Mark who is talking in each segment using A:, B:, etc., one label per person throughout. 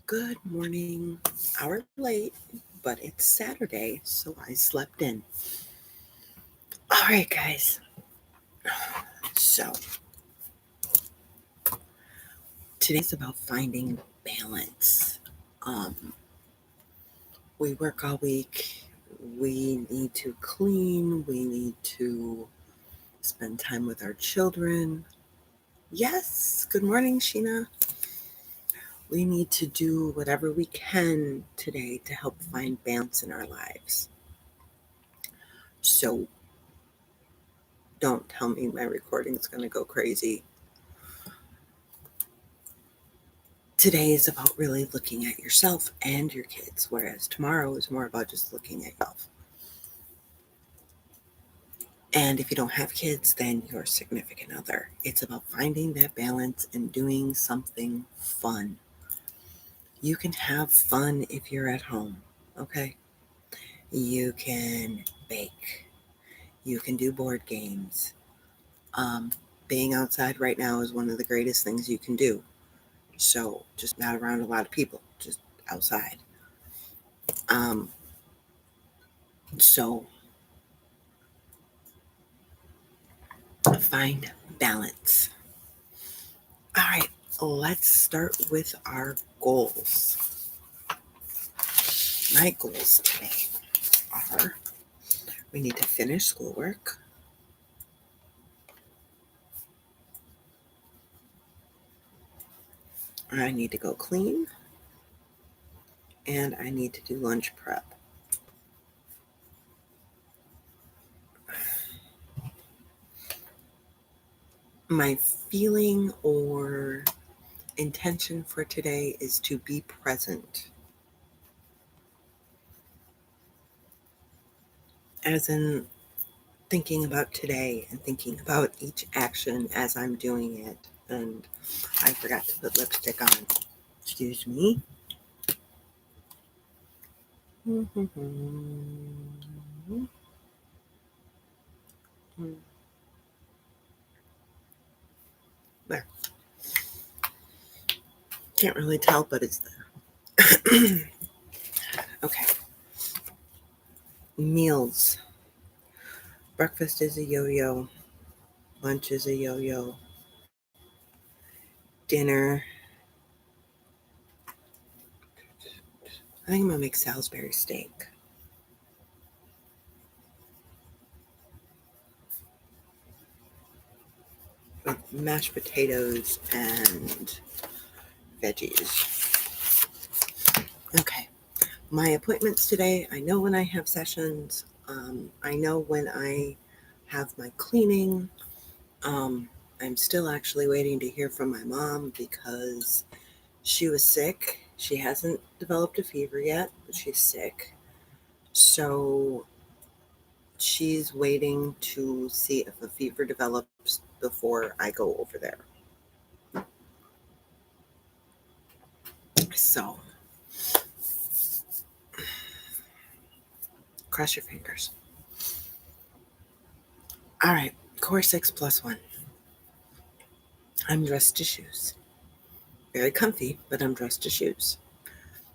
A: Good morning. Hour late, but it's Saturday, so I slept in. All right, guys. So today's about finding balance. Um, we work all week. We need to clean. We need to spend time with our children. Yes. Good morning, Sheena. We need to do whatever we can today to help find balance in our lives. So don't tell me my recording is going to go crazy. Today is about really looking at yourself and your kids, whereas tomorrow is more about just looking at yourself. And if you don't have kids, then your significant other. It's about finding that balance and doing something fun. You can have fun if you're at home, okay? You can bake. You can do board games. Um, Being outside right now is one of the greatest things you can do. So just not around a lot of people, just outside. Um, so find balance. All right, let's start with our goals. My goals today are we need to finish schoolwork. I need to go clean. And I need to do lunch prep. My feeling or intention for today is to be present. As in thinking about today and thinking about each action as I'm doing it. And I forgot to put lipstick on. Excuse me. There. Can't really tell, but it's there. Okay. Meals. Breakfast is a yo-yo. Lunch is a yo-yo. Dinner. I think I'm gonna make Salisbury steak. With mashed potatoes and veggies. Okay. My appointments today, I know when I have sessions. I know when I have my cleaning. I'm still actually waiting to hear from my mom because she was sick. She hasn't developed a fever yet, but she's sick. So she's waiting to see if a fever develops before I go over there. So cross your fingers. All right, core 6 plus 1. I'm dressed to shoes. Very comfy, but I'm dressed to shoes.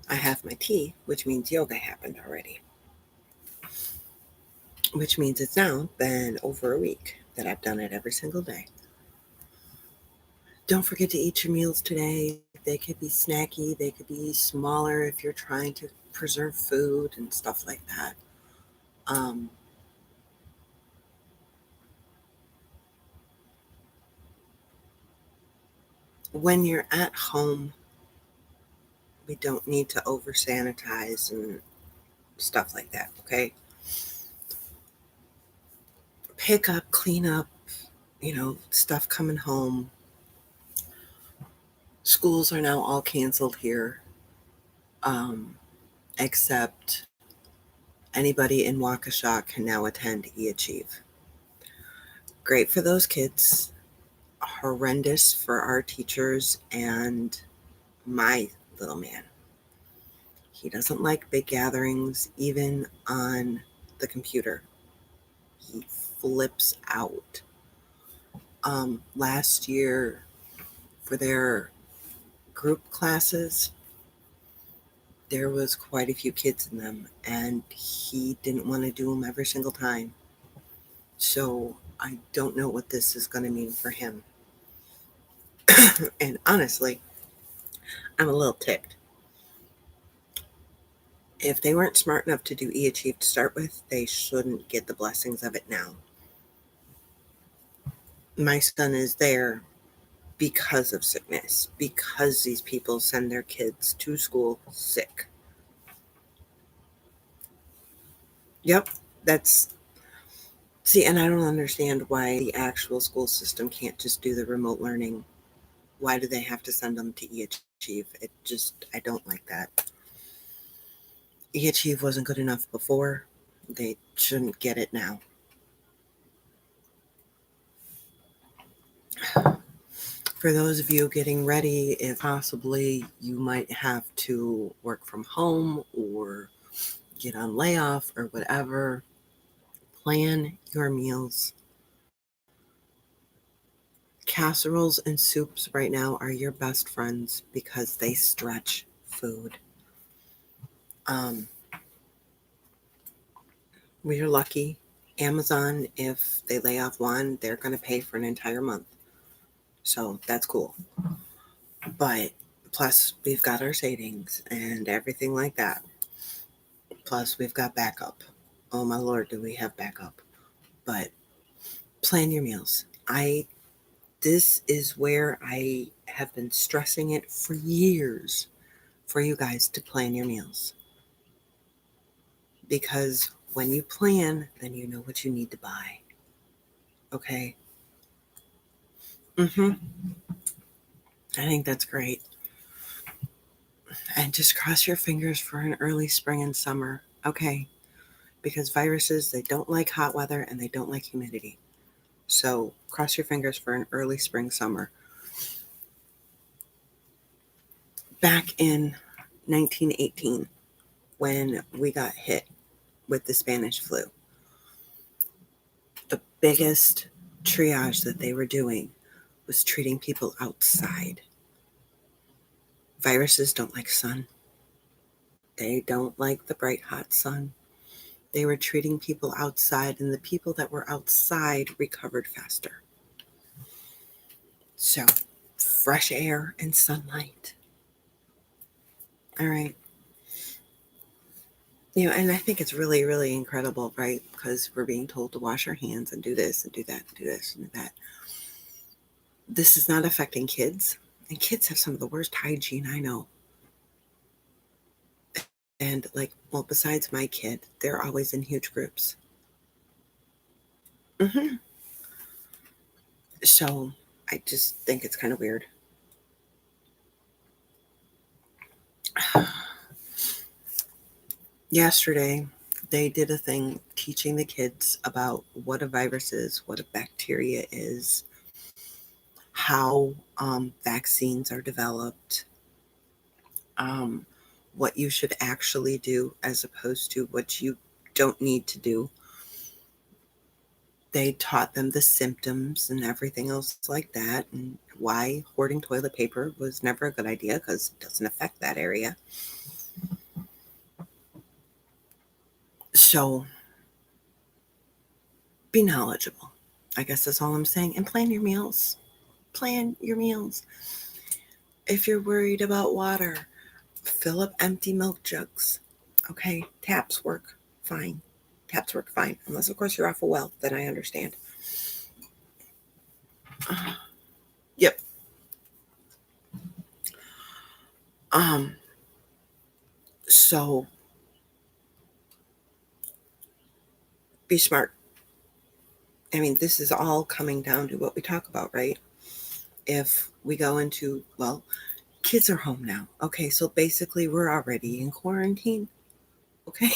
A: I have my tea, which means yoga happened already. Which means it's now been over a week that I've done it every single day. Don't forget to eat your meals today. They could be snacky, they could be smaller if you're trying to preserve food and stuff like that. Um, when you're at home, we don't need to over sanitize and stuff like that, okay? Pick up, clean up, stuff coming home. Schools are now all canceled here, um, except anybody in Waukesha can now attend eAchieve. Great for those kids, horrendous for our teachers and my little man. He doesn't like big gatherings, even on the computer. He flips out. Last year, for their group classes, there was quite a few kids in them, and he didn't want to do them every single time. So I don't know what this is going to mean for him. And honestly, I'm a little ticked. If they weren't smart enough to do e-achieve to start with, they shouldn't get the blessings of it now. My son is there because of sickness, because these people send their kids to school sick. Yep, that's see, and I don't understand why the actual school system can't just do the remote learning. Why do they have to send them to e-achieve? It just, I don't like that. E-achieve wasn't good enough before. They shouldn't get it now. For those of you getting ready, if possibly you might have to work from home or get on layoff or whatever, plan your meals. Casseroles and soups right now are your best friends because they stretch food. Um, we're lucky. Amazon, if they lay off one, they're going to pay for an entire month. So that's cool. But plus, we've got our savings and everything like that. Plus, we've got backup. Oh my lord, do we have backup? But plan your meals. This is where I have been stressing it for years for you guys to plan your meals. Because when you plan, then you know what you need to buy. Okay? I think that's great. And just cross your fingers for an early spring and summer. Okay? Because viruses, they don't like hot weather and they don't like humidity. So cross your fingers for an early spring, summer. Back in 1918, when we got hit with the Spanish flu, the biggest triage that they were doing was treating people outside. Viruses don't like sun. They don't like the bright hot sun. They were treating people outside, and the people that were outside recovered faster. So, fresh air and sunlight. All right. And I think it's really, really incredible, right? Because we're being told to wash our hands and do this and do that and do this and do that. This is not affecting kids, and kids have some of the worst hygiene I know. And well, besides my kid, they're always in huge groups. hmm So I just think it's kind of weird. Yesterday, they did a thing teaching the kids about what a virus is, what a bacteria is, how vaccines are developed, um, what you should actually do as opposed to what you don't need to do. They taught them the symptoms and everything else like that, and why hoarding toilet paper was never a good idea because it doesn't affect that area. So be knowledgeable. I guess that's all I'm saying. And plan your meals. Plan your meals. If you're worried about water, fill up empty milk jugs. Okay? Taps work fine. Taps work fine. Unless, of course, you're off a well, then I understand. Yep. Um, so be smart. I mean, this is all coming down to what we talk about, right? If we go into, well, kids are home now. Okay, so basically we're already in quarantine. Okay.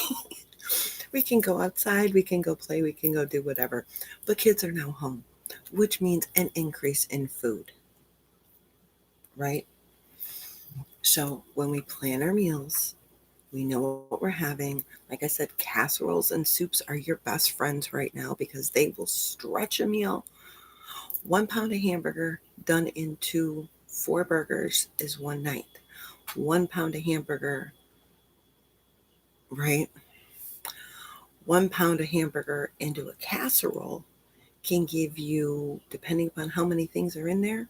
A: We can go outside, we can go play, we can go do whatever. But kids are now home, which means an increase in food, right? So when we plan our meals, we know what we're having. Like I said, casseroles and soups are your best friends right now because they will stretch a meal. 1 pound of hamburger done into 4 burgers is one night. 1 pound of hamburger right? 1 pound of hamburger into a casserole can give you, depending upon how many things are in there,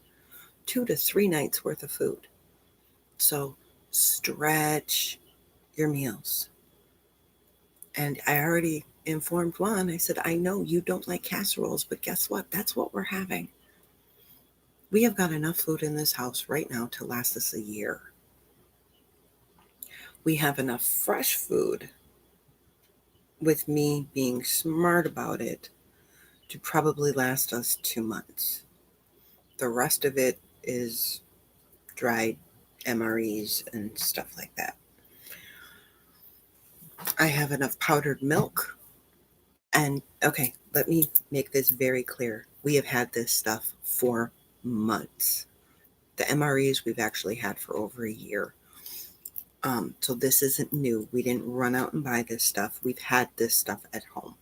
A: 2 to 3 nights worth of food. So stretch your meals. And I already informed Juan, I said, I know you don't like casseroles, but guess what? That's what we're having. We have got enough food in this house right now to last us a year. We have enough fresh food, with me being smart about it, to probably last us 2 months. The rest of it is dried MREs and stuff like that. I have enough powdered milk. And okay, let me make this very clear. We have had this stuff for months. The MREs we've actually had for over a year. So this isn't new. We didn't run out and buy this stuff. We've had this stuff at home.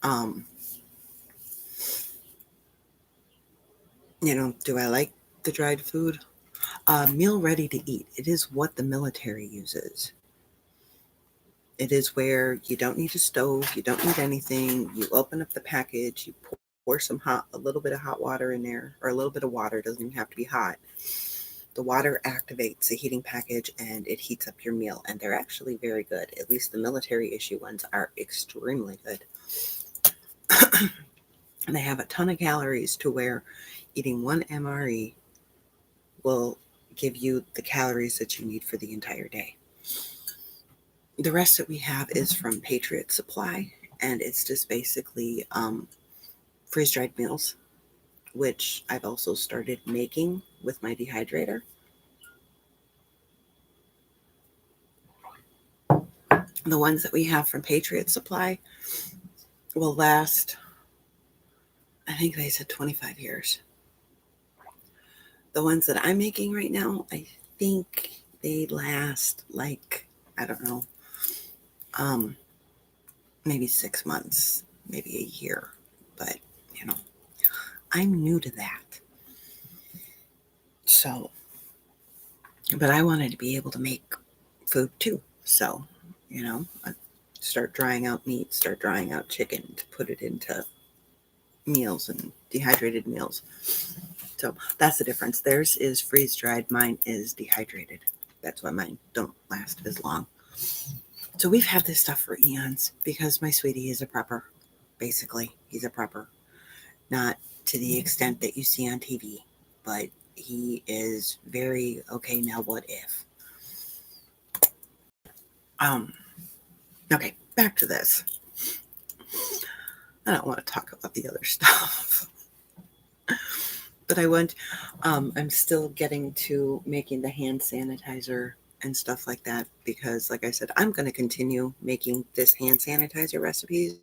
A: Um, do I like the dried food? Meal ready to eat. It is what the military uses. It is where you don't need a stove, you don't need anything. You open up the package, you pour a little bit of hot water in there, or a little bit of water. It doesn't even have to be hot. The water activates the heating package and it heats up your meal. And they're actually very good. At least the military issue ones are extremely good. And they have a ton of calories to where eating one MRE will give you the calories that you need for the entire day. The rest that we have is from Patriot Supply, and it's just basically freeze-dried meals, which I've also started making with my dehydrator. The ones that we have from Patriot Supply will last, I think they said 25 years. The ones that I'm making right now, I think they last like, I don't know, maybe 6 months, maybe a year. But, I'm new to that. So, but I wanted to be able to make food too. So, I start drying out meat, start drying out chicken to put it into meals and dehydrated meals. So that's the difference. Theirs is freeze dried, mine is dehydrated. That's why mine don't last as long. So we've had this stuff for eons because my sweetie is a prepper. Basically, he's a prepper. Not to the extent that you see on TV, but he is very, okay, now what if? Okay, back to this. I don't want to talk about the other stuff. But I'm still getting to making the hand sanitizer and stuff like that because, like I said, I'm going to continue making this hand sanitizer recipes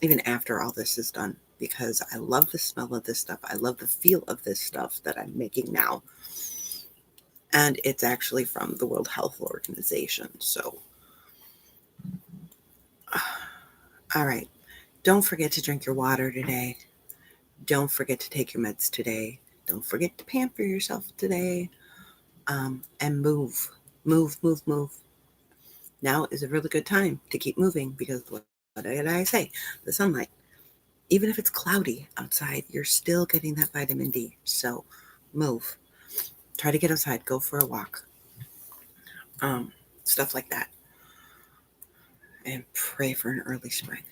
A: even after all this is done because I love the smell of this stuff. I love the feel of this stuff that I'm making now. And it's actually from the World Health Organization. So, all right. Don't forget to drink your water today. Don't forget to take your meds today. Don't forget to pamper yourself today. And move. Move, move, move. Now is a really good time to keep moving because what did I say? The sunlight. Even if it's cloudy outside, you're still getting that vitamin D. So move. Try to get outside. Go for a walk. Stuff like that. And pray for an early spring.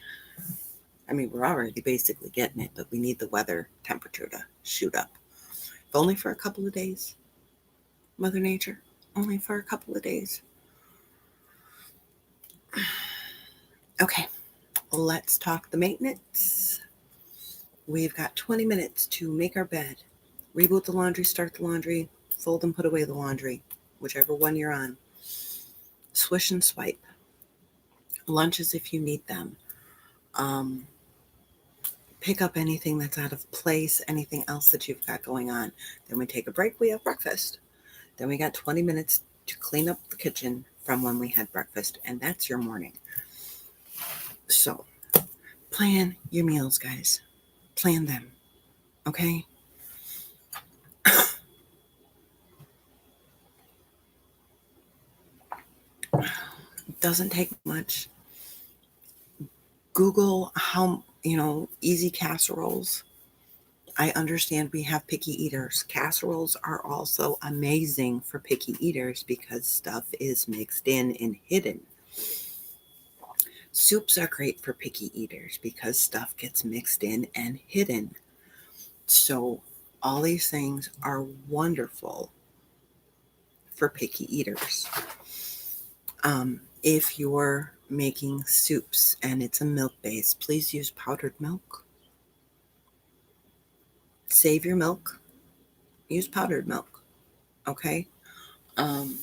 A: I mean, we're already basically getting it, but we need the weather temperature to shoot up. If only for a couple of days. Mother Nature, only for a couple of days. Okay, let's talk the maintenance. We've got 20 minutes to make our bed, reboot the laundry, start the laundry, fold and put away the laundry, whichever one you're on. Swish and swipe. Lunches if you need them. Pick up anything that's out of place, anything else that you've got going on. Then we take a break, we have breakfast. Then we got 20 minutes to clean up the kitchen from when we had breakfast, and that's your morning. So, plan your meals, guys. Plan them, okay? It doesn't take much. Google how, easy casseroles. I understand we have picky eaters. Casseroles are also amazing for picky eaters because stuff is mixed in and hidden. Soups are great for picky eaters because stuff gets mixed in and hidden. So, all these things are wonderful for picky eaters. If you're making soups and it's a milk base, please use powdered milk. Save your milk, use powdered milk. Okay. Um,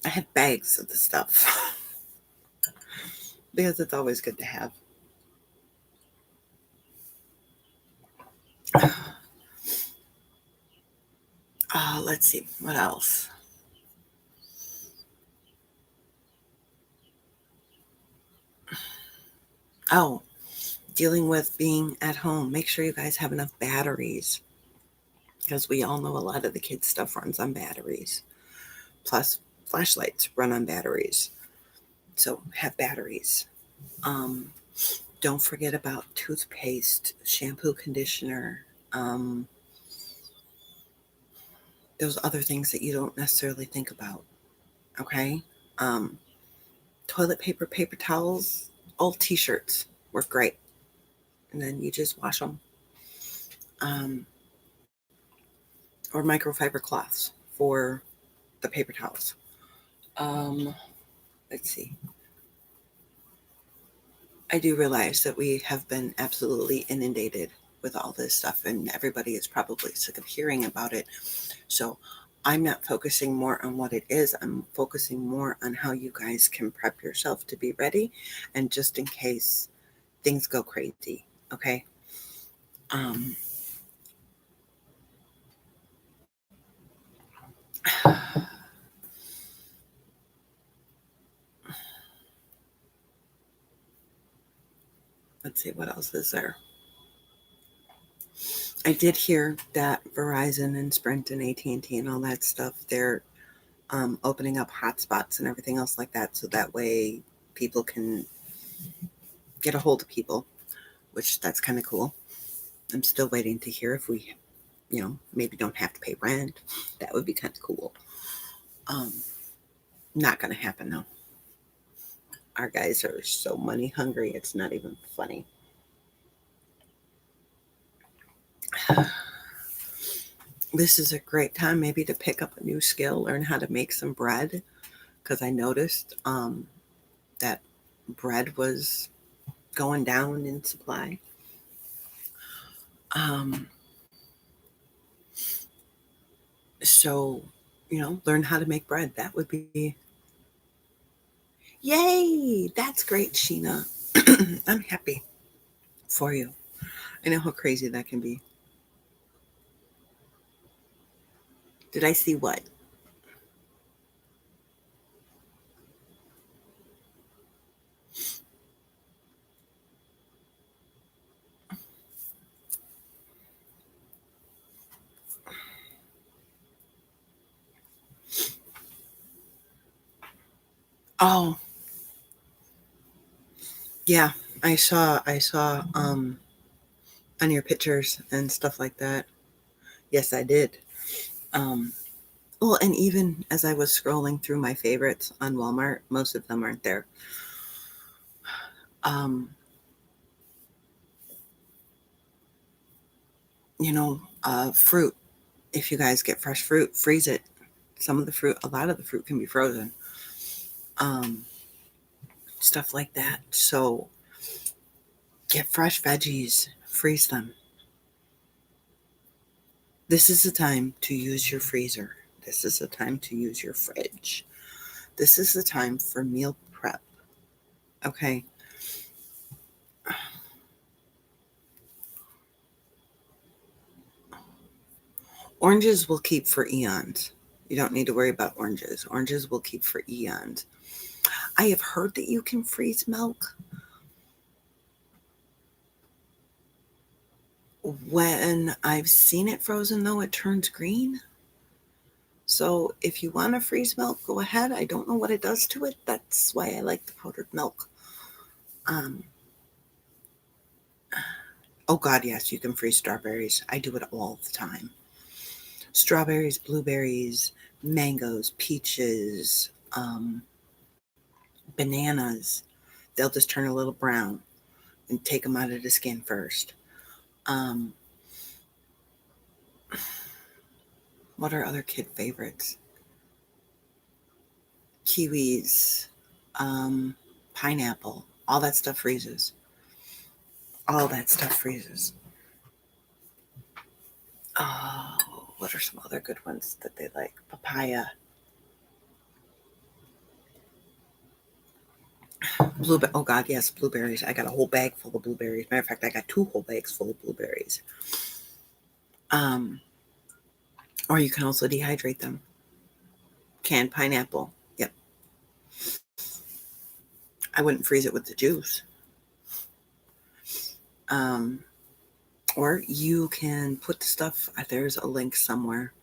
A: I have bags of the stuff because it's always good to have. Let's see what else. Oh, dealing with being at home. Make sure you guys have enough batteries because we all know a lot of the kids' stuff runs on batteries. Plus, flashlights run on batteries. So, have batteries. Um, don't forget about toothpaste, shampoo, conditioner, those other things that you don't necessarily think about. Okay. Um, toilet paper, paper towels, old t-shirts work great. And then you just wash them. Um, or microfiber cloths for the paper towels. Um, let's see. I do realize that we have been absolutely inundated with all this stuff, and everybody is probably sick of hearing about it. So I'm not focusing more on what it is. I'm focusing more on how you guys can prep yourself to be ready, and just in case things go crazy. Okay. Um, let's see what else is there. I did hear that Verizon and Sprint and AT&T and all that stuff, they're opening up hotspots and everything else like that, so that way people can get a hold of people, which that's kind of cool. I'm still waiting to hear if we, maybe don't have to pay rent. That would be kind of cool. Um, not going to happen though. Our guys are so money hungry, it's not even funny. This is a great time maybe to pick up a new skill, learn how to make some bread, because I noticed that bread was going down in supply. Um, so, learn how to make bread. That would be, yay! That's great, Sheena. I'm happy for you. I know how crazy that can be. Did I see what? Oh, yeah. I saw on your pictures and stuff like that. Yes, I did. Um, well, and even as I was scrolling through my favorites on Walmart, most of them aren't there. Um, fruit. If you guys get fresh fruit, freeze it. Some of the fruit, a lot of the fruit can be frozen. Um, stuff like that. So get fresh veggies, freeze them. This is the time to use your freezer. This is the time to use your fridge. This is the time for meal prep. Okay. Oranges will keep for eons. You don't need to worry about oranges. Oranges will keep for eons. I have heard that you can freeze milk. When I've seen it frozen, though, it turns green. So if you want to freeze milk, go ahead. I don't know what it does to it. That's why I like the powdered milk. Um, oh God, yes, you can freeze strawberries. I do it all the time. Strawberries, blueberries, mangoes, peaches, bananas. They'll just turn a little brown and take them out of the skin first. Um, what are other kid favorites? Kiwis, um, pineapple, all that stuff freezes. All that stuff freezes. Oh, what are some other good ones that they like? Papaya, blueberry. Oh God, yes, blueberries. I got a whole bag full of blueberries. Matter of fact, I got 2 whole bags full of blueberries. Um, or you can also dehydrate them. Canned pineapple. Yep. I wouldn't freeze it with the juice. Um, or you can put the stuff. There's a link somewhere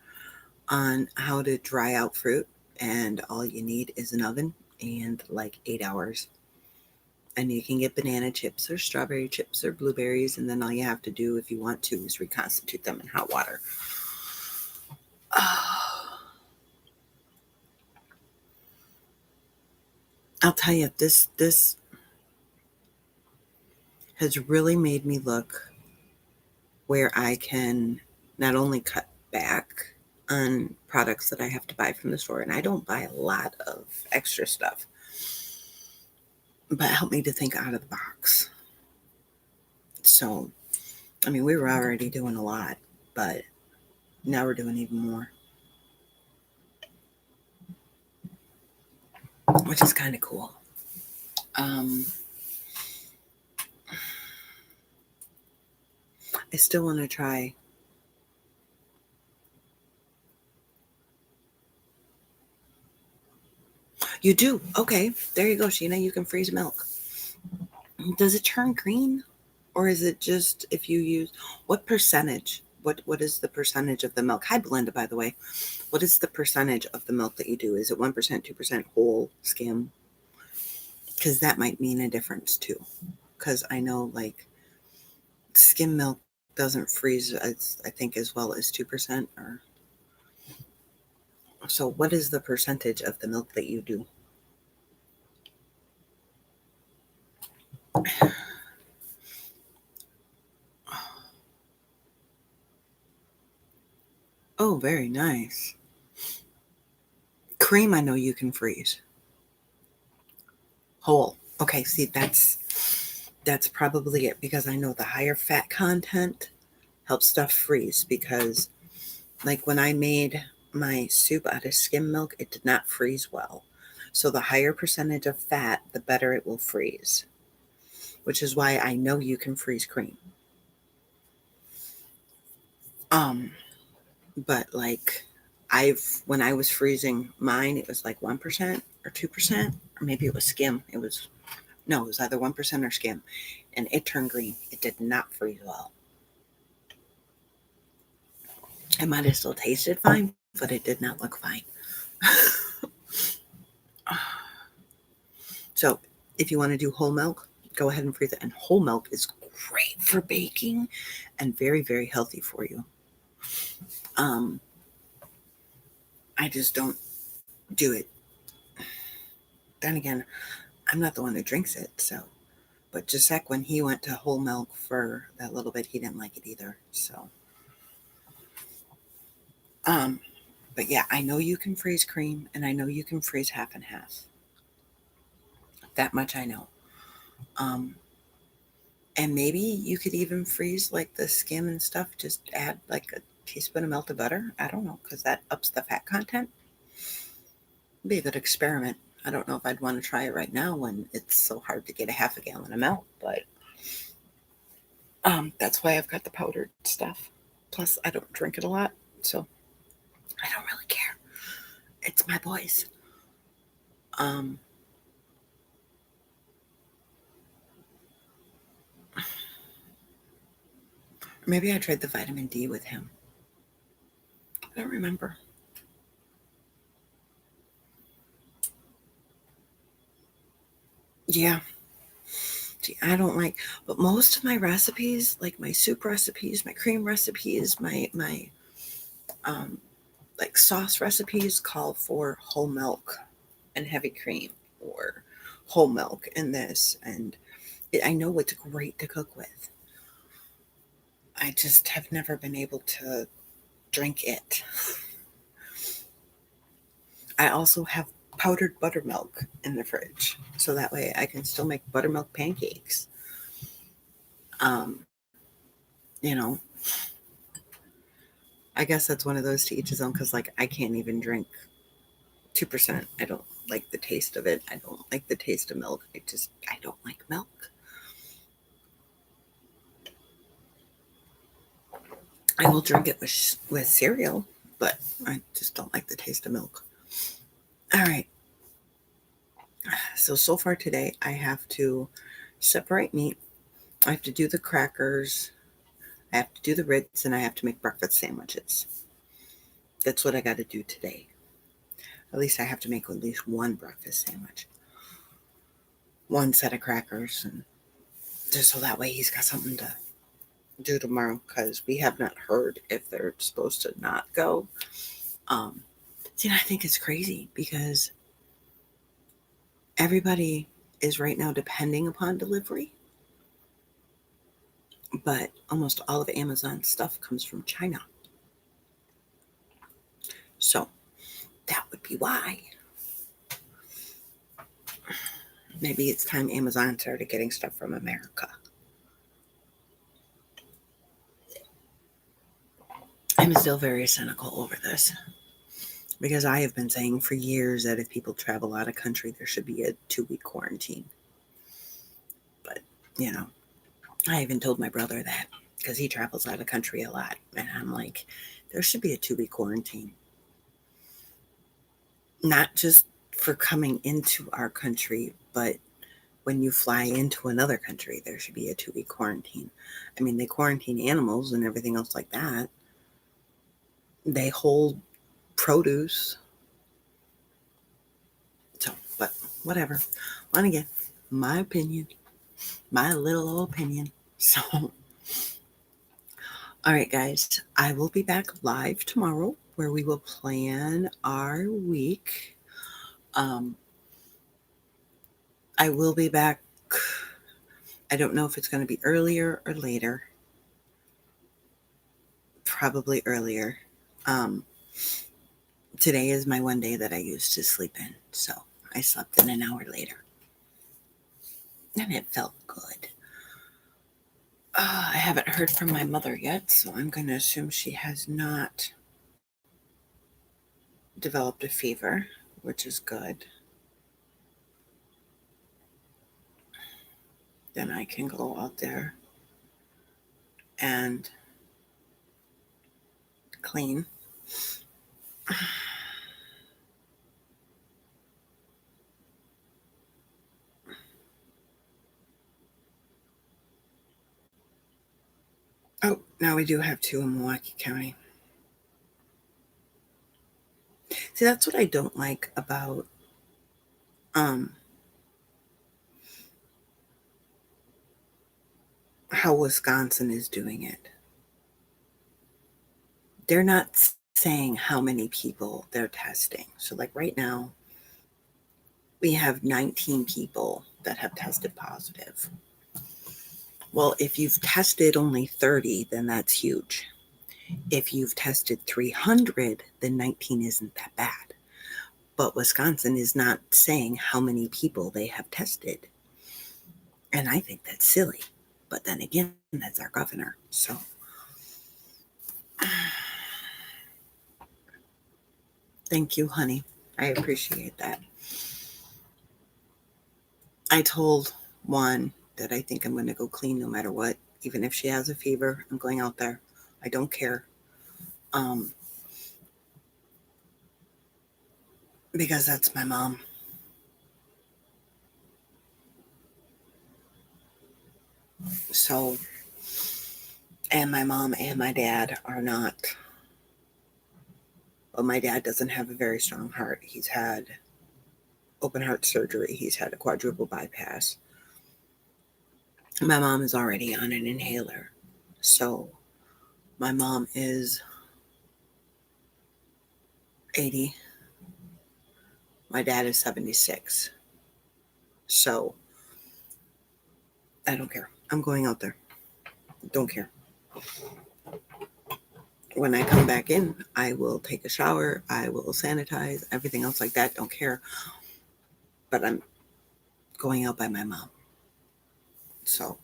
A: on how to dry out fruit, and all you need is an oven and like 8 hours. And you can get banana chips or strawberry chips or blueberries, and then all you have to do, if you want to, is reconstitute them in hot water. I'll tell you, this has really made me look where I can not only cut back on products that I have to buy from the store, and I don't buy a lot of extra stuff, but help me to think out of the box. So, I mean, we were already doing a lot, but now we're doing even more, which is kind of cool. Um, I still want to try. You do? Okay. There you go, Sheena. You can freeze milk. Does it turn green? Or is it just if you use what percentage? What is the percentage of the milk? Hi Belinda, by the way. What is the percentage of the milk that you do? Is it 1%, 2% whole skim? Because that might mean a difference too. Because I know like skim milk doesn't freeze as I think as well as 2% or so what is the percentage of the milk that you do? Oh, very nice. Cream I know you can freeze. Whole. Okay, see that's probably it because I know the higher fat content helps stuff freeze because like when I made my soup out of skim milk, it did not freeze well. So the higher percentage of fat, the better it will freeze, which is why I know you can freeze cream. Um, but like when I was freezing mine, it was like 1% or 2%, or maybe it was skim. It was no, it was either 1% or skim, and it turned green. It did not freeze well. It might have still tasted fine, but it did not look fine. So if you want to do whole milk, go ahead and freeze it. And whole milk is great for baking and very, very healthy for you. Um, I just don't do it. Then again, I'm not the one who drinks it, so. But Jacek, when he went to whole milk for that little bit, he didn't like it either. So, um, but yeah, I know you can freeze cream, and I know you can freeze half and half. That much I know. Um, and maybe you could even freeze like the skim and stuff. Just add like a teaspoon of melted butter. I don't know, because that ups the fat content. It'd be a good experiment. I don't know if I'd want to try it right now when it's so hard to get a half a gallon of milk, but that's why I've got the powdered stuff. Plus, I don't drink it a lot, so I don't really care. It's my boys. Um, Maybe I tried the vitamin D with him. I don't remember. Yeah. See, I don't like, but most of my recipes, like my soup recipes, my cream recipes, my um, like sauce recipes, call for whole milk and heavy cream, or whole milk and this, and I know it's great to cook with. I just have never been able to drink it. I also have powdered buttermilk in the fridge, so that way I can still make buttermilk pancakes. Um, you know, I guess that's one of those to each his own, because like I can't even drink 2%. I don't like the taste of it. I don't like the taste of milk. I don't like milk. I will drink it with cereal, but I just don't like the taste of milk. All right. So far today, I have to separate meat. I have to do the crackers. I have to do the Ritz, and I have to make breakfast sandwiches. That's what I got to do today. At least I have to make at least one breakfast sandwich, one set of crackers, and just so that way he's got something to do tomorrow, because we have not heard if they're supposed to not go. Um, See, I think it's crazy because everybody is right now depending upon delivery, but almost all of Amazon's stuff comes from China. So that would be why. Maybe it's time Amazon started getting stuff from America. I'm still very cynical over this, because I have been saying for years that if people travel out of country, there should be a 2-week quarantine. But, you know, I even told my brother that, because he travels out of country a lot. And I'm like, there should be a 2-week quarantine. Not just for coming into our country, but when you fly into another country, there should be a 2-week quarantine. I mean, they quarantine animals and everything else like that. They hold produce. So, but whatever. And again, my opinion, my little old opinion. So, all right, guys, I will be back live tomorrow where we will plan our week. I will be back. I don't know if it's going to be earlier or later. Probably earlier. Um, Today is my one day that I used to sleep in. So I slept in an hour later. And it felt good. I haven't heard from my mother yet, so I'm going to assume she has not developed a fever, which is good. Then I can go out there and clean. Oh, now we do have 2 in Milwaukee County. See, that's what I don't like about um, how Wisconsin is doing it. They're not saying how many people they're testing. So, like right now, we have 19 people that have tested positive. Well, if you've tested only 30, then that's huge. If you've tested 300, then 19 isn't that bad. But Wisconsin is not saying how many people they have tested. And I think that's silly. But then again, that's our governor. So thank you, honey. I appreciate that. I told one that I think I'm going to go clean no matter what. Even if she has a fever, I'm going out there. I don't care. Um, because that's my mom. So, and my mom and my dad are not. Well, my dad doesn't have a very strong heart. He's had open heart surgery. He's had a quadruple bypass. My mom is already on an inhaler. So my mom is 80. My dad is 76. So I don't care. I'm going out there. Don't care. When I come back in, I will take a shower. I will sanitize, everything else like that. Don't care. But I'm going out by my mom. So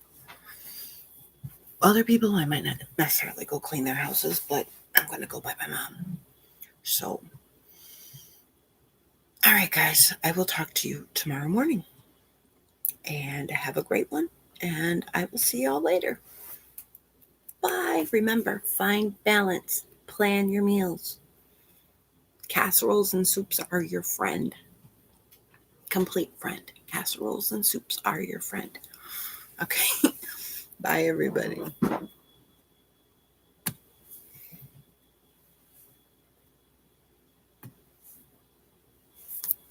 A: other people, I might not necessarily go clean their houses, but I'm going to go by my mom. So, all right, guys, I will talk to you tomorrow morning. And have a great one. And I will see y'all later. Bye. Remember, find balance. Plan your meals. Casseroles and soups are your friend. Complete friend. Casseroles and soups are your friend. Okay. Bye, everybody.